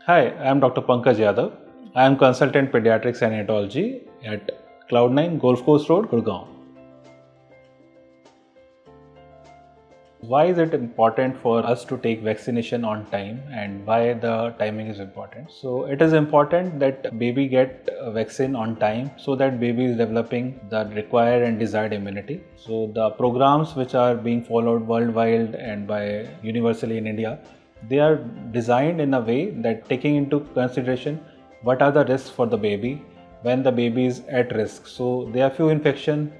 Hi, I am Dr. Pankaj Yadav. I am consultant pediatrics and hematology at Cloudnine, Golf Course Road, Gurugram. Why is it important for us to take vaccination on time and why the timing is important? So it is important that baby get a vaccine on time so that baby is developing the required and desired immunity. So the programs which are being followed worldwide and by universally in India, they are designed in a way that taking into consideration what are the risks for the baby when the baby is at risk. So there are few infections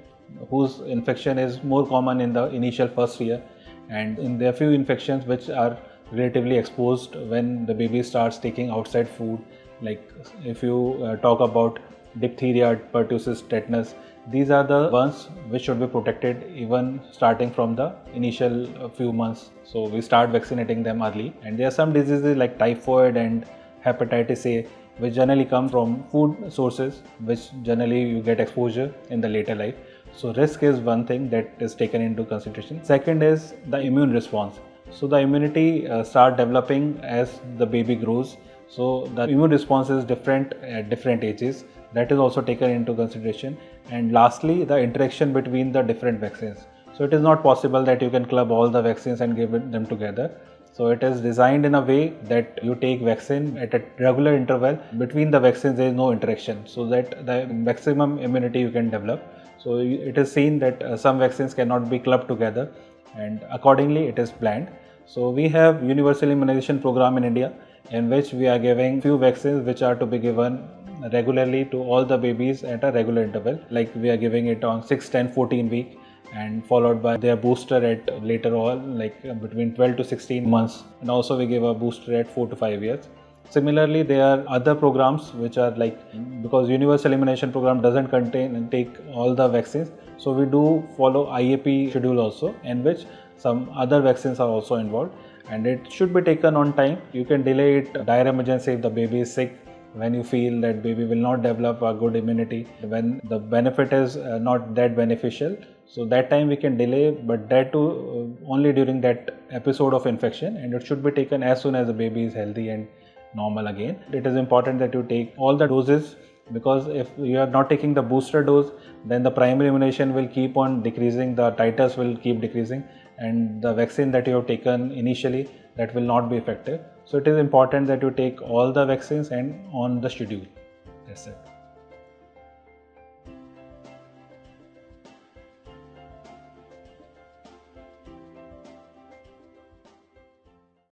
whose infection is more common in the initial first year, and there are few infections which are relatively exposed when the baby starts taking outside food. Like if you talk about diphtheria, pertussis, tetanus, these are the ones which should be protected even starting from the initial few months. So we start vaccinating them early, and there are some diseases like typhoid and hepatitis A which generally come from food sources, which generally you get exposure in the later life. So risk is one thing that is taken into consideration. Second is the immune response. So the immunity start developing as the baby grows. So the immune response is different at different ages. That is also taken into consideration. And lastly, the interaction between the different vaccines. So it is not possible that you can club all the vaccines and give them together. So it is designed in a way that you take vaccine at a regular interval. Between the vaccines there is no interaction, so that the maximum immunity you can develop. So it is seen that some vaccines cannot be clubbed together, and accordingly it is planned. So we have universal immunization program in India, in which we are giving few vaccines which are to be given regularly to all the babies at a regular interval. Like we are giving it on 6, 10, 14 week, and followed by their booster at later on, like between 12 to 16 months, and also we give a booster at 4 to 5 years. Similarly, there are other programs which are like, because universal immunization program doesn't contain and take all the vaccines, so we do follow IAP schedule also, in which some other vaccines are also involved, and it should be taken on time. You can delay it dire emergency if the baby is sick, when you feel that baby will not develop a good immunity, when the benefit is not that beneficial. So that time we can delay, but that too only during that episode of infection, and it should be taken as soon as the baby is healthy and normal again. It is important that you take all the doses, because if you are not taking the booster dose, then the primary immunization will keep on decreasing, the titers will keep decreasing, and the vaccine that you have taken initially, that will not be effective. So it is important that you take all the vaccines and on the schedule. That's it.